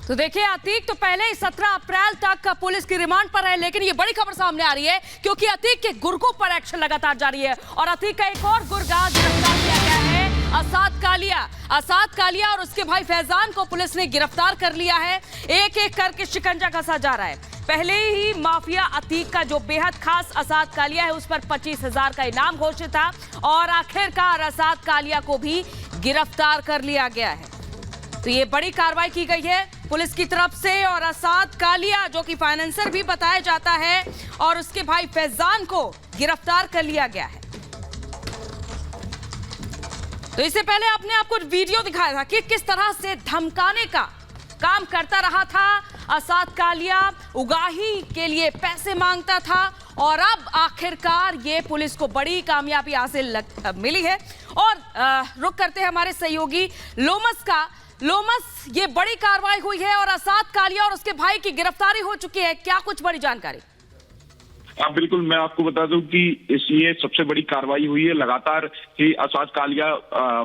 तो देखिए अतीक तो पहले ही 17 अप्रैल तक पुलिस की रिमांड पर है, लेकिन ये बड़ी खबर सामने आ रही है क्योंकि अतीक के गुर्गों पर एक्शन लगातार जारी है और अतीक का एक और गुर्गा गिरफ्तार किया गया है। असाद कालिया और उसके भाई फैजान को पुलिस ने गिरफ्तार कर लिया है। एक एक करके शिकंजा कसा जा रहा है। पहले ही माफिया अतीक का जो बेहद खास असाद कालिया है उस पर 25,000 का इनाम घोषित था और आखिरकार असाद कालिया को भी गिरफ्तार कर लिया गया है। तो ये बड़ी कार्रवाई की गई है पुलिस की तरफ से और असाद कालिया जो कि फाइनेंसर भी बताया जाता है और उसके भाई फैजान को गिरफ्तार कर लिया गया है। तो इससे पहले आपने आपको वीडियो दिखाया था कि किस तरह से धमकाने का काम करता रहा था असाद कालिया, उगाही के लिए पैसे मांगता था और अब आखिरकार ये पुलिस को बड़ी कामयाबी हासिल मिली है। और रुक करते हैं हमारे सहयोगी लोमस का। लोमस, ये बड़ी कार्रवाई हुई है और असाद कालिया और उसके भाई की गिरफ्तारी हो चुकी है, क्या कुछ बड़ी जानकारी? हाँ बिल्कुल, मैं आपको बता दूं कि ये सबसे बड़ी कार्रवाई हुई है। लगातार ही असाद कालिया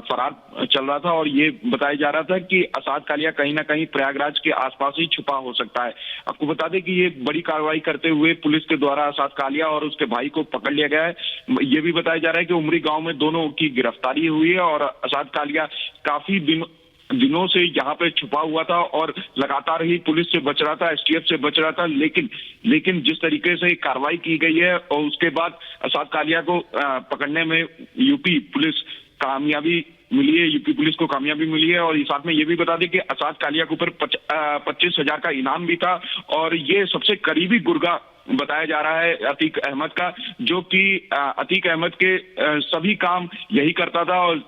फरार चल रहा था और ये बताया जा रहा था कि असाद कालिया कहीं ना कहीं प्रयागराज के आसपास ही छुपा हो सकता है। आपको बता दें कि ये बड़ी कार्रवाई करते हुए पुलिस के द्वारा असाद कालिया और उसके भाई को पकड़ लिया गया है। ये भी बताया जा रहा है कि उमरी गाँव में दोनों की गिरफ्तारी हुई है और असाद कालिया काफी दिनों से यहाँ पे छुपा हुआ था और लगातार ही पुलिस से बच रहा था, एसटीएफ से बच रहा था। लेकिन जिस तरीके से कार्रवाई की गई है और उसके बाद असाद कालिया को पकड़ने में यूपी पुलिस को कामयाबी मिली है। और साथ में ये भी बता दें कि असाद कालिया के ऊपर 25,000 का इनाम भी था और ये सबसे करीबी गुर्गा बताया जा रहा है अतीक अहमद का, जो कि अतीक अहमद के सभी काम यही करता था और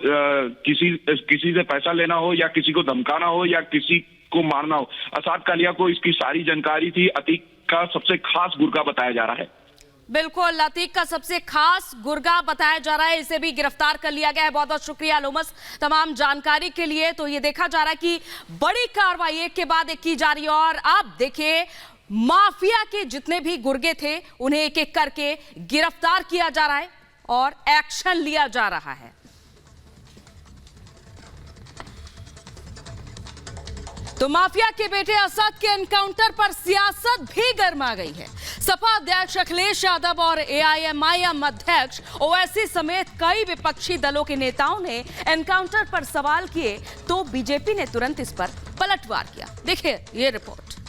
किसी से पैसा लेना हो या किसी को धमकाना हो या किसी को मारना हो, असाद कालिया को इसकी सारी जानकारी थी। अतीक का सबसे खास गुर्गा बताया जा रहा है। बिल्कुल, अतीक का सबसे खास गुर्गा बताया जा रहा है, इसे भी गिरफ्तार कर लिया गया है। बहुत बहुत शुक्रिया लोमस तमाम जानकारी के लिए। तो ये देखा जा रहा है कि बड़ी कार्रवाई एक के बाद एक की जा रही है और अब देखिए माफिया के जितने भी गुर्गे थे उन्हें एक एक करके गिरफ्तार किया जा रहा है और एक्शन लिया जा रहा है। तो माफिया के बेटे असद के एनकाउंटर पर सियासत भी गर्मा गई है। सपा अध्यक्ष अखिलेश यादव और एआईएमआईएम अध्यक्ष ओवैसी समेत कई विपक्षी दलों के नेताओं ने एनकाउंटर पर सवाल किए तो बीजेपी ने तुरंत इस पर पलटवार किया। देखिए ये रिपोर्ट।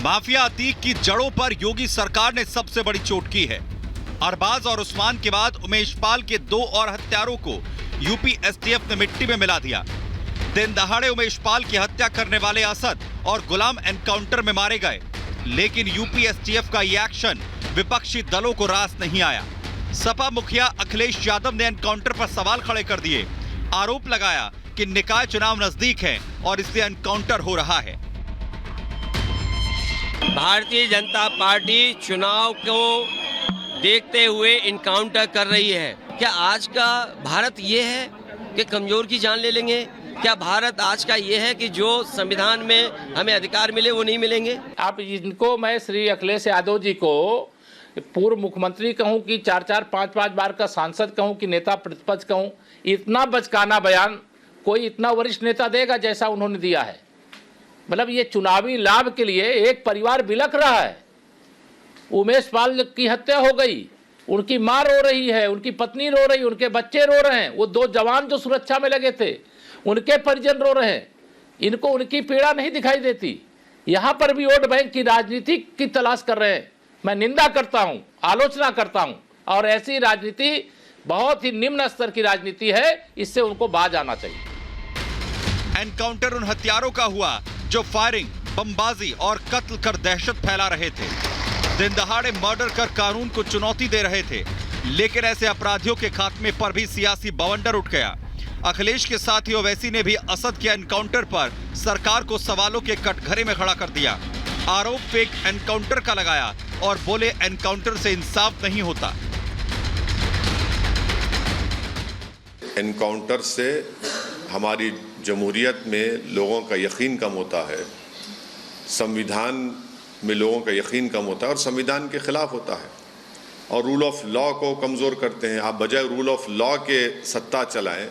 माफिया अतीक की जड़ों पर योगी सरकार ने सबसे बड़ी चोट की है। अरबाज और उस्मान के बाद उमेश पाल के 2 और हत्यारों को यूपी एसटीएफ ने मिट्टी में मिला दिया। दिन दहाड़े उमेश पाल की हत्या करने वाले असद और गुलाम एनकाउंटर में मारे गए, लेकिन यूपी एसटीएफ का यह एक्शन विपक्षी दलों को रास नहीं आया। सपा मुखिया अखिलेश यादव ने एनकाउंटर पर सवाल खड़े कर दिए। आरोप लगाया कि निकाय चुनाव नजदीक है और इसलिए एनकाउंटर हो रहा है। भारतीय जनता पार्टी चुनाव को देखते हुए इनकाउंटर कर रही है। क्या आज का भारत ये है कि कमजोर की जान ले लेंगे? क्या भारत आज का ये है कि जो संविधान में हमें अधिकार मिले वो नहीं मिलेंगे? आप इनको, मैं श्री अखिलेश यादव जी को पूर्व मुख्यमंत्री कहूं कि 4-4, 5-5 बार का सांसद कहूं कि नेता प्रतिपक्ष कहूं, इतना बचकाना बयान कोई इतना वरिष्ठ नेता देगा जैसा उन्होंने दिया है। मतलब ये चुनावी लाभ के लिए एक परिवार बिलख रहा है। उमेश पाल की हत्या हो गई, उनकी मां रो रही है, उनकी पत्नी रो रही, उनके बच्चे रो रहे हैं, वो 2 जवान जो सुरक्षा में लगे थे उनके परिजन रो रहे हैं। इनको उनकी पीड़ा नहीं दिखाई देती। यहाँ पर भी वोट बैंक की राजनीति की तलाश कर रहे हैं। मैं निंदा करता हूँ, आलोचना करता हूँ और ऐसी राजनीति बहुत ही निम्न स्तर की राजनीति है, इससे उनको बाज आना चाहिए। एनकाउंटर उन हत्यारों का हुआ जो फायरिंग, बमबाजी और कत्ल कर दहशत फैला रहे थे, दिन दहाड़े मर्डर कर कानून को चुनौती दे रहे थे। लेकिन ऐसे अपराधियों के खात्मे पर भी सियासी बवंडर उठ गया। अखिलेश के साथी ओवैसी ने भी असद के एनकाउंटर पर सरकार को सवालों के कटघरे में खड़ा कर दिया। आरोप फेक एनकाउंटर का लगाया और बोले एनकाउंटर से इंसाफ नहीं होता। एनकाउंटर से हमारी जमहूरियत में लोगों का यकीन कम होता है, संविधान में लोगों का यकीन कम होता है और संविधान के खिलाफ होता है। और रूल ऑफ लॉ को कमज़ोर करते हैं। आप बजाय रूल ऑफ लॉ के सत्ता चलाएं,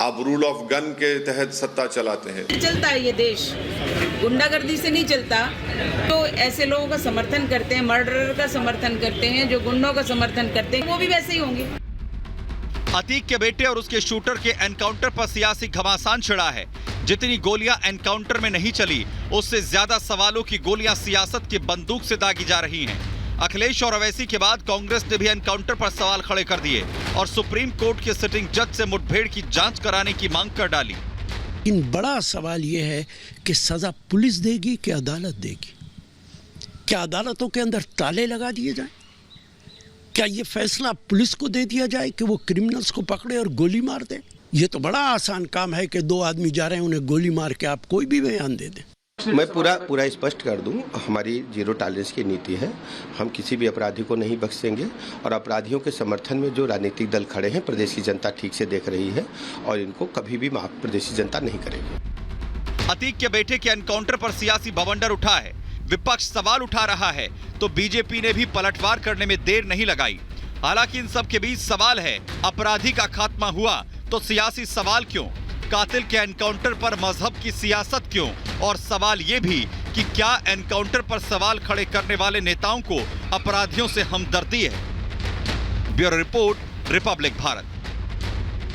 आप रूल ऑफ गन के तहत सत्ता चलाते हैं। चलता है ये देश, गुंडागर्दी से नहीं चलता। तो ऐसे लोगों का समर्थन करते हैं, मर्डरर का समर्थन करते हैं, जो गुंडों का समर्थन करते हैं, वो भी वैसे ही होंगे। अतीक के बेटे और उसके शूटर के एनकाउंटर पर सियासी घमासान छिड़ा है। जितनी गोलियां एनकाउंटर में नहीं चली, उससे ज्यादा सवालों की गोलियां सियासत की बंदूक से दागी जा रही हैं। अखिलेश और अवैसी के बाद कांग्रेस ने भी एनकाउंटर पर सवाल खड़े कर दिए और सुप्रीम कोर्ट के सिटिंग जज से मुठभेड़ की जांच कराने की मांग कर डाली। लेकिन बड़ा सवाल यह है कि सजा पुलिस देगी कि अदालत देगी? क्या अदालतों के अंदर ताले लगा दिए जाएं? क्या ये फैसला पुलिस को दे दिया जाए कि वो क्रिमिनल्स को पकड़े और गोली मार दे? ये तो बड़ा आसान काम है कि दो आदमी जा रहे हैं, उन्हें गोली मार के आप कोई भी बयान दे दें। मैं पूरा स्पष्ट कर दूं, हमारी जीरो टॉलरेंस की नीति है। हम किसी भी अपराधी को नहीं बख्शेंगे और अपराधियों के समर्थन में जो राजनीतिक दल खड़े हैं, प्रदेश की जनता ठीक से देख रही है और इनको कभी भी माफ प्रदेश की जनता नहीं करेगी। अतीक के बेटे के एनकाउंटर पर सियासी बवंडर उठा है, विपक्ष सवाल उठा रहा है, तो बीजेपी ने भी पलटवार करने में देर नहीं लगाई। हालांकि इन सब के बीच सवाल है, अपराधी का खात्मा हुआ तो सियासी सवाल क्यों? कातिल के एनकाउंटर पर मजहब की सियासत क्यों? और सवाल ये भी कि क्या एनकाउंटर पर सवाल खड़े करने वाले नेताओं को अपराधियों से हमदर्दी है? Bureau report, Republic Bharat.